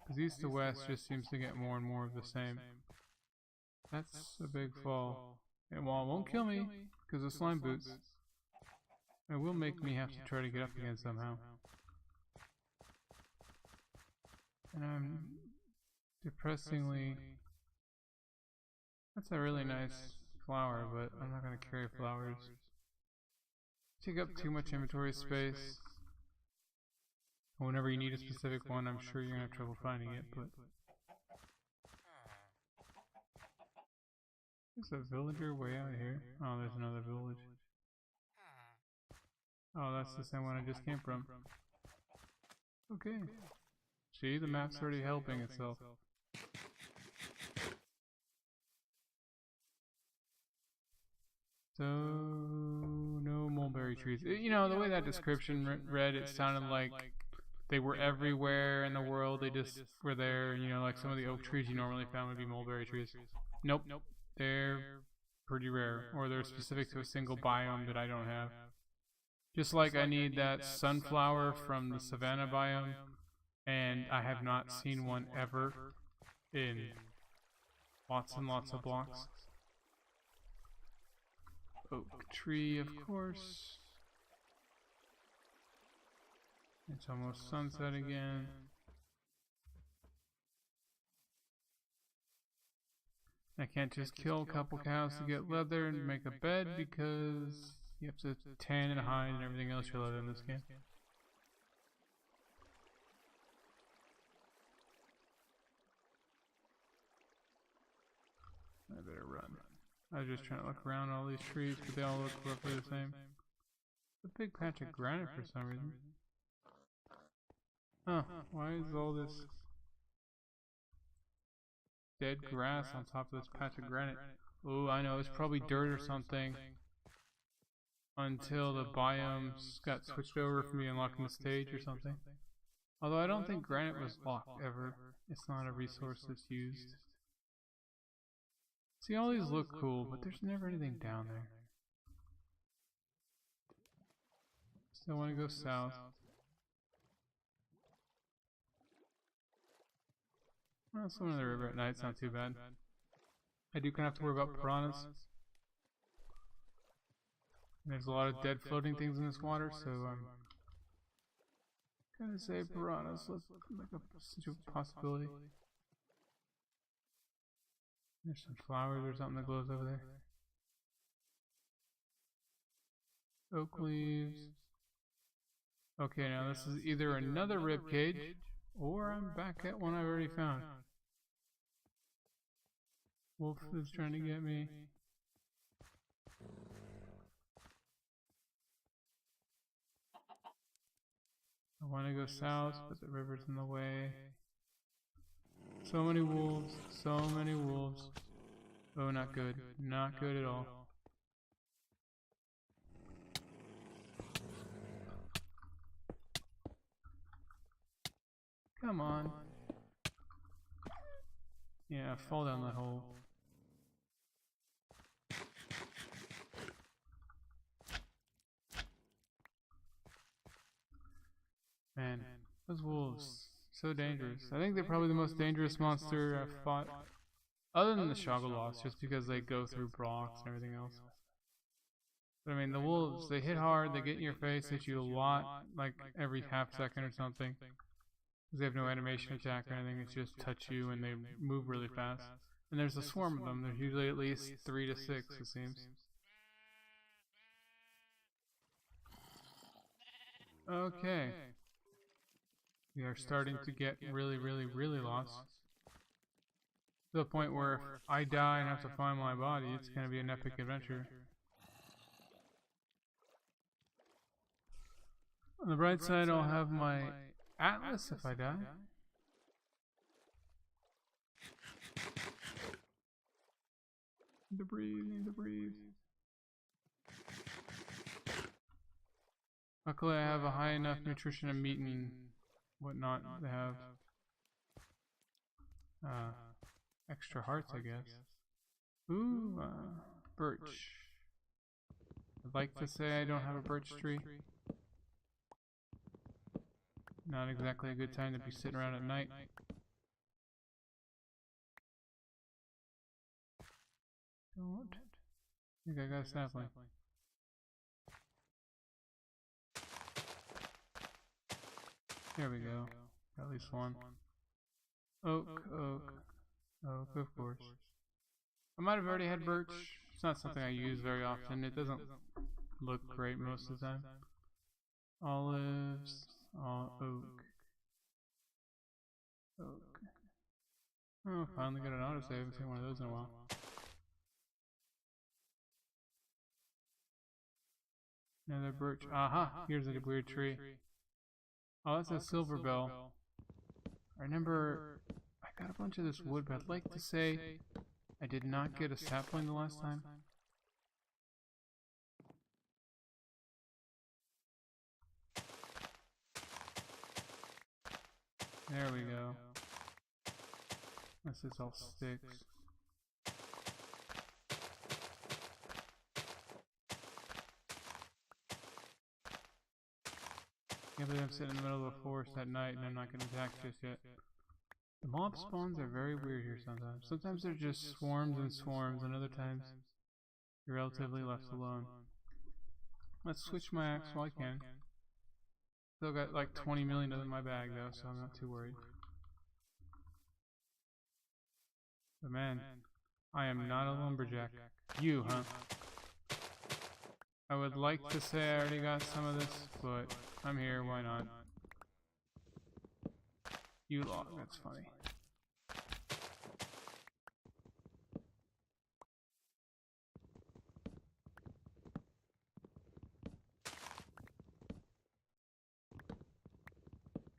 Because east to west just seems to get more and more of the same. That's a big fall. And while it won't kill me, because of slime boots, it will make me have to try to get up again somehow. And I'm depressingly... That's a really nice flower, but I'm not going to carry flowers. Take up too much inventory space. Whenever you need a specific one, I'm sure you're going to have trouble finding it, but... There's a villager way out here. Oh, there's another village. Oh, that's the same one I just came from. Okay. See, the map's already helping itself. So, no mulberry trees. You know, the way that description read, it sounded like they were everywhere in the world. They just were there. You know, like some of the oak trees you normally found would be mulberry trees. Nope. They're pretty rare, or they're specific to a single biome that I don't have. Just like I need that sunflower from the savanna biome, and I have not seen one ever in lots and lots of blocks. Oak tree, of course. It's almost sunset again. I can't just kill a couple cows to get leather and make a bed because you have to tan and hide and everything else you're allowed in this game. I better run. I was just trying to look around all these trees, but they all look roughly the same. It's a big patch of granite for some reason. Huh, why is all this dead grass on top of this patch of granite? Oh, I know, it's probably dirt or something. Until the biomes got switched over for me unlocking the stage or something. Although I don't think granite was locked ever. It's not a resource that's used. See, all these look cool, but there's never anything down there. Still want to go south. Well, swimming in the river at night's not too bad. I do kind of have to worry about piranhas. And there's a lot of dead floating things in this water, so I'm gonna say piranhas look like a possibility. There's some flowers or something that glows over there. Oak leaves. Okay, now this is either another rib cage, or I'm back at one I already found. Wolf is trying to get me. I want to go south, but the river's in the way. So many wolves, so many wolves. Oh, not good. Not good at all. Come on. Yeah, fall down that hole. Man, those wolves, so dangerous. I think they're probably the most dangerous monster I've fought, other than the Shogoloths, just because they go through blocks and everything else. But I mean, the wolves, they hit hard, they get in your face, hit you a lot, like every half second or something. Because they have no animation attack or anything, it's just touch you and they move really fast. And there's a swarm of them, there's usually at least 3 to 6, it seems. Okay. We are starting to get really lost. To the point where if I die and have to find my body, it's going to be an epic adventure. On the bright side, I'll have my atlas if I die. Need to breathe, need to breathe. Luckily I have a high enough nutrition and meat and whatnot to have extra hearts, I guess. Ooh, birch. I'd like to say I don't have a birch tree. Not exactly a good time to be sitting around at night. Don't think I got a sapling. There we go. At least one. Oak, oak, oak, of course. I might have already had birch. It's not something I use very often. It doesn't look great most of the time. Olives, oak. Oak. Oh, finally got an autosave. I haven't seen one of those in a while. Another birch. Aha! Here's a weird tree. Oh, that's a silver bell. I remember I got a bunch of this wood, but I'd like to say I did not get a sapling the last time. There we go. This is all sticks. Yeah, but I'm sitting in the middle of a forest at night and I'm not going to attack just yet. The mob spawns are very weird here sometimes. Sometimes they're just swarms and swarms, and other times you're relatively left alone. Let's switch my axe while I can. Still got like 20 million of them in my bag though, so I'm not too worried. But man, I am not a lumberjack. You, huh? I would like to say I already got some of this, but I'm here, why not? You log, that's funny.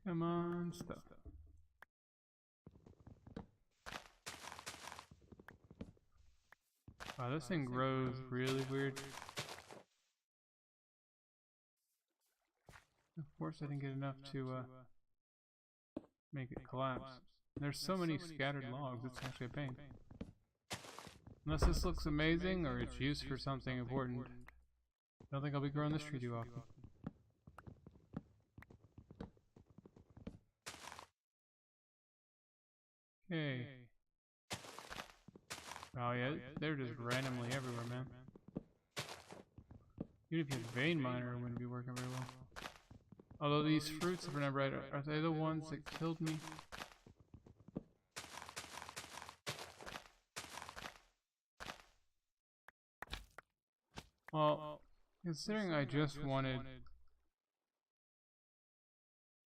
Come on, stuff. Wow, this thing grows really weird. Of course I didn't get enough to make it collapse. There's so many scattered logs, it's actually a pain. Unless this looks amazing or it's used for something important. I don't think I'll be growing this tree too often. Okay. Oh yeah, they're just randomly everywhere, man. Even if you have vein miner, it wouldn't be working very well. Although these fruits, if I remember right, are they the ones that killed me? Well, considering I just wanted...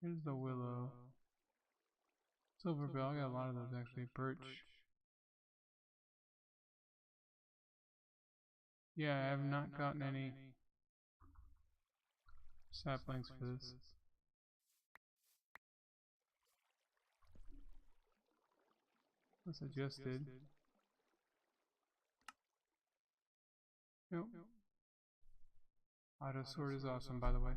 Here's the willow. Silver bell, I got a lot of those actually. Birch. Yeah, I have not gotten any saplings for this. Unless I just did. Nope. Auto sword is awesome, by the way.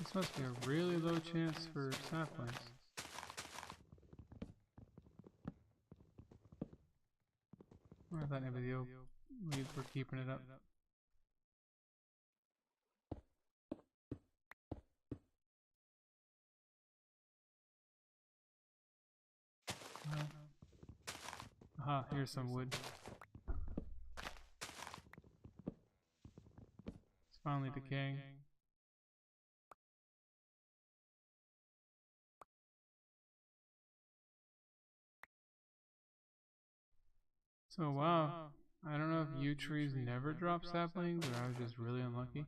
This must be a really low chance for saplings. I thought maybe the oak leaves were keeping it up. Aha, here's some wood. It's finally decaying. So wow, I don't know if yew trees never drop saplings or I was just really unlucky.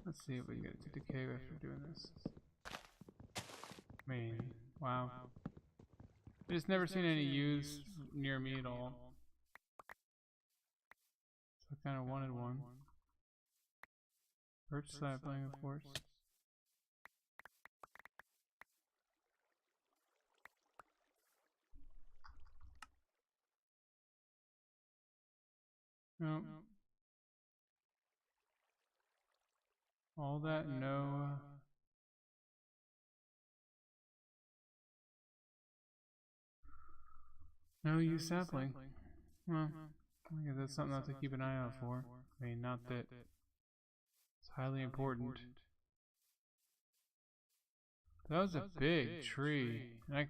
Let's see if we can get it to decay after doing this. I mean, wow. I just never seen any yews near me at all. So I kind of wanted one. Birch sapling, of course. Nope. All that, no. No use sapling. Well, I guess that's something else to keep an eye out for. I mean, not that it's highly important. That was a big tree. And I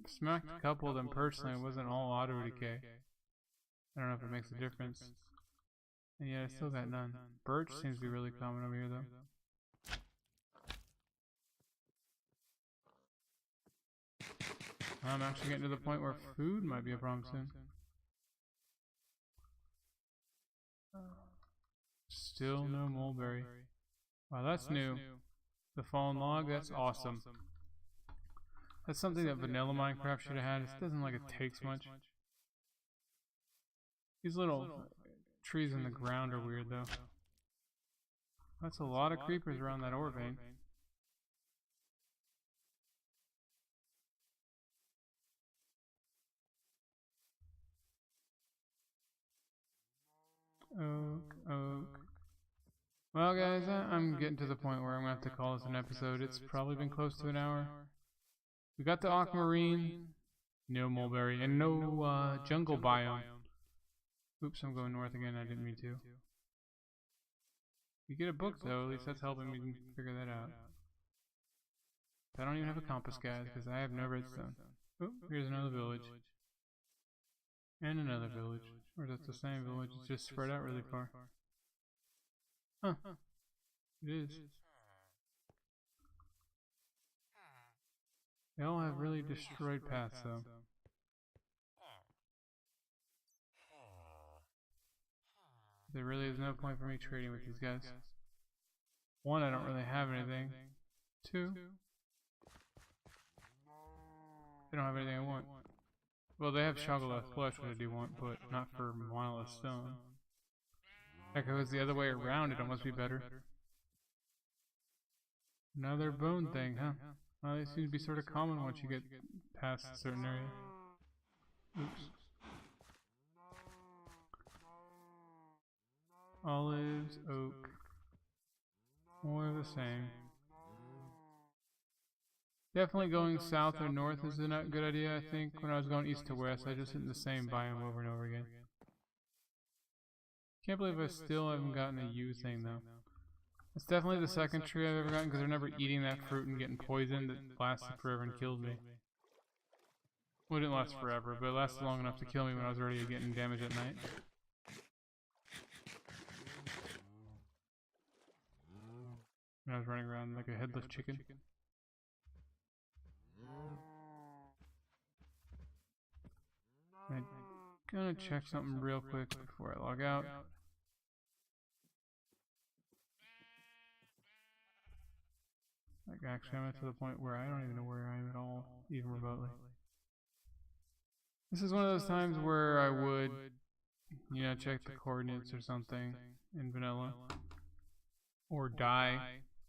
smacked a couple of them personally. It wasn't all auto decay. I don't know if it makes a difference. And yeah, I still got none. Birch seems to be really common over here, though. I'm actually getting to the point where food might be a problem soon. Still no mulberry. Wow, that's new. The fallen log, that's awesome. That's something that vanilla Minecraft should have had. It doesn't like it takes much. These little trees in the ground are weird though. That's a lot of creepers around that ore vein. Oak. Well guys, I'm getting to the point where I'm going to have to call this an episode. It's probably been close to an hour. We got the Aquamarine, no mulberry, and no jungle biome. Oops, I'm going north again, I didn't mean to. You get a book though, at least that's helping me figure that out. I don't even have a compass, guys, because I have no redstone. Oh, here's another village. And another village. Or is that the same village? It's just spread out really far. Huh. It is. They all have really destroyed paths, though. There really is no point for me trading with these guys. One, I don't really have anything. Two, They don't have anything I want. Well, they have Shoggoth flesh, which I do want, but not for monolith stone. Heck, if it was the other way around, it'd almost be better. Another bone thing, huh? Well, they seem to be sort of common once you get past a certain area. Oops. Olives, oak. More of the same. Definitely going south or north is a not good idea, I think. When I was going east to west, I just hit the same biome over and over again. Can't believe I still haven't gotten a U thing, though. It's definitely the second tree I've ever gotten, because I remember eating that fruit and getting poisoned that lasted forever and killed me. Well, it didn't last forever, but it lasted long enough to kill me when I was already getting damage at night. When I was running around like a headless chicken. I'm gonna check something real quick before I log out. Like, actually, I'm at to the point where I don't even know where I am at all, even remotely. This is one of those times where I would, you know, check the coordinates or something in vanilla. Or die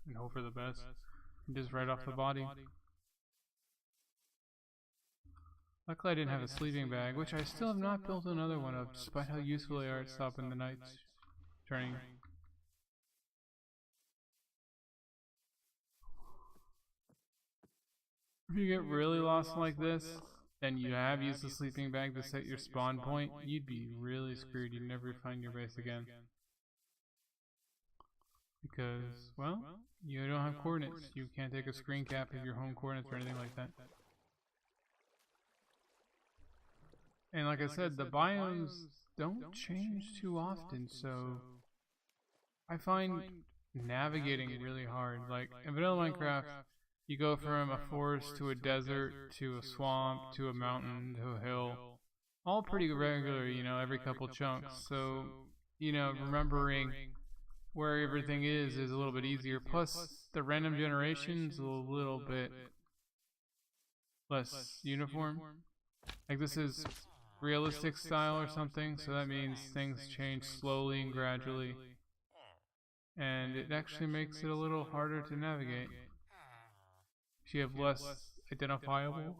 and hope for the best. And just write off the body. Luckily I didn't have a sleeping bag, which I still have not built another one of, despite how useful they are at stopping the nights turning. If you get really lost like this, and you have used the sleeping bag to set your spawn point, you'd be really screwed. You'd never find your base again. Because, well, you don't have coordinates. You can't take a screen cap of your home coordinates or anything like that. And like I said, the biomes don't change too often, so I find navigating really hard. Like, in vanilla Minecraft, you go from a forest to a desert, to a swamp, to a mountain, to a hill. All pretty regular, you know, every couple chunks. So, you know, remembering where everything is a little bit easier. Plus, the random generation's a little bit less uniform. Like, this is realistic style or something, so that means things change slowly and gradually. And it actually makes it a little harder to navigate. You have less identifiable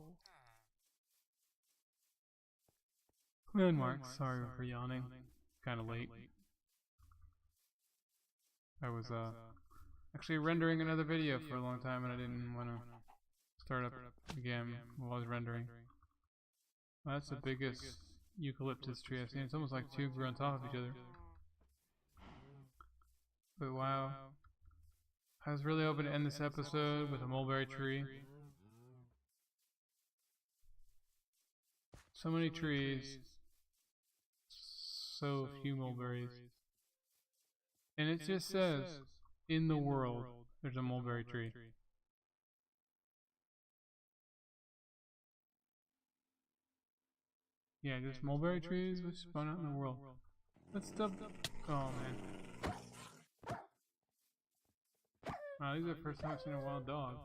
landmarks. Sorry for yawning. Kinda late. I was actually rendering another video for a long time and I didn't want to start up again while I was rendering. Well, that's the biggest eucalyptus tree I've seen. It's almost like two grew on top of each other. But wow. I was really hoping to end this episode with a mulberry tree. So many trees. So few mulberries. And it just says, in the world, there's a mulberry tree. Yeah, just mulberry trees which spawn out in the world. Let's stop. Oh man. Wow, these are the first time I've seen a wild dog.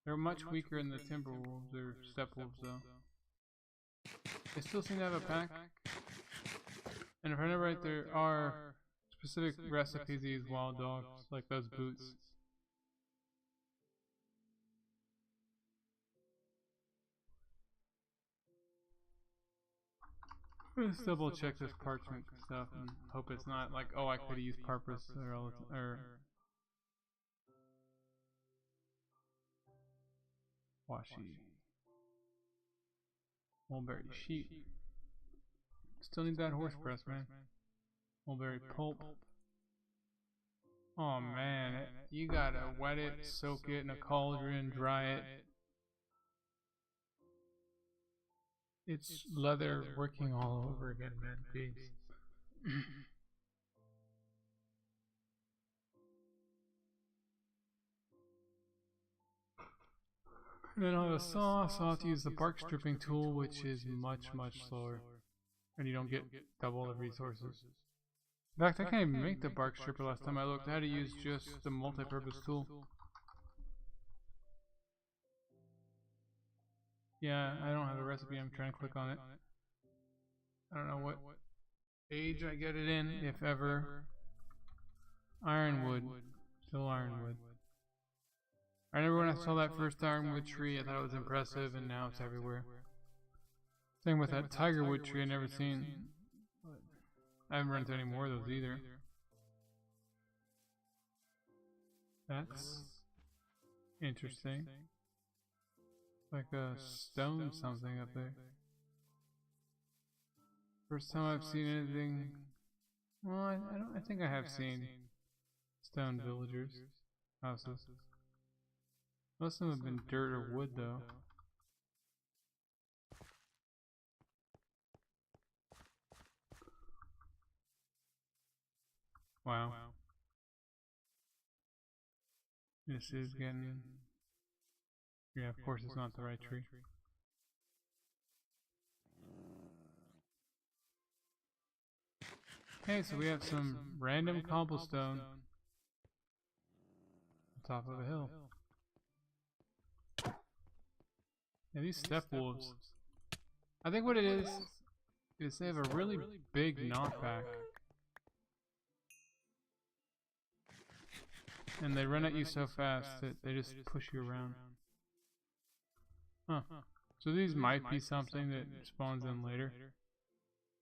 They're much weaker than the timber wolves or steppe wolves though. They still seem to have a pack. And if I remember right, there are specific recipes to use wild dogs, like those boots. Let's double check this parchment stuff and hope it's not like, oh, I could have used purpose or washi. Mulberry sheep. Still need that horse press, man. Mulberry pulp. Oh man, you gotta wet it, soak it in a cauldron, dry it. It's leather working all over again, man. Peace. And then on the saw, I'll have to use the bark stripping tool, which is much slower. And you don't get double the resources. In fact, I can't even make the bark stripper last time I looked. I had to use just the multi-purpose tool. Yeah, I don't have a recipe. I'm trying to click on it. I don't know what age I get it in, if ever. Ironwood. Still ironwood. I remember when I saw that first ironwood tree, I thought it was impressive, and now it's everywhere. Same with that tigerwood tree I never seen. I haven't run into any more of those either. That's interesting. Like a stone something up there. First time I've seen anything. Well, I think I have seen stone villagers houses. Most of them have been dirt or wood though. Wow. This is getting... Yeah, of course it's not the right tree. Okay, so we have some random cobblestone on top of a hill. Yeah, these steppe wolves. I think what it is they have a really big knockback. And they run at you so fast that they just push you around. Huh. So these might be something that spawns in later.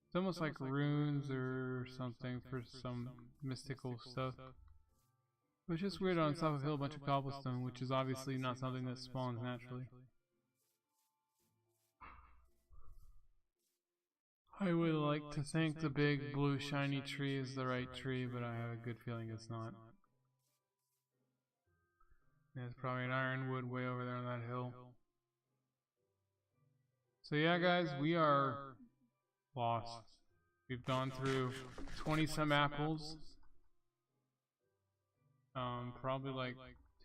It's almost like runes or something for some mystical stuff. It's just weird on top of a hill, a bunch of cobblestone, which is obviously not something that spawns naturally. I would like to think the big blue shiny tree is the right tree, but I have a good feeling it's not. There's probably an ironwood way over there on that hill. So yeah guys, we are lost. We've gone through 20 some apples. Probably like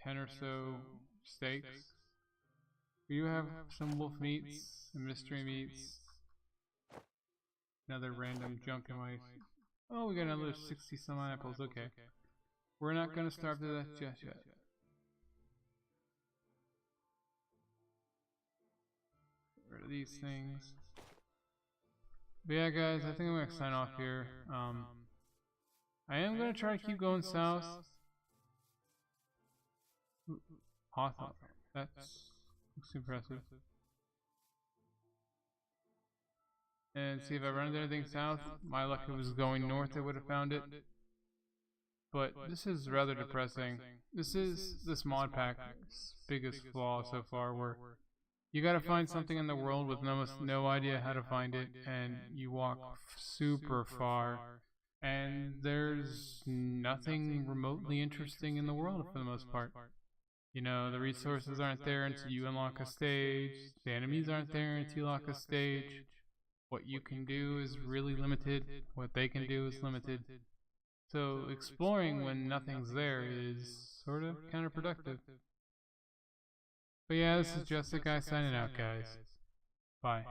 10 or so steaks. We do have some wolf meats, some mystery meats. Another random junk in my... Oh, we got another 60 some apples, okay. We're not gonna starve to death just yet. Get rid of these things. But yeah guys, I think I'm gonna sign off here. I am gonna try to keep going south. Hawthorne. That looks impressive. And see if I run into anything south. My luck, if it was going north, I would have found it. But this is rather depressing. This is this Modpack's biggest flaw so far, where you gotta find something in the world with almost no idea how to find it, and you walk super far, and there's nothing remotely interesting in the world for the most part. You know, the resources aren't there until you unlock a stage, the enemies aren't there until you unlock a stage. What you can do is really limited, what they can do is limited. So exploring when nothing's there is sort of counterproductive. But yeah, this is Justa signing out, guys. Bye.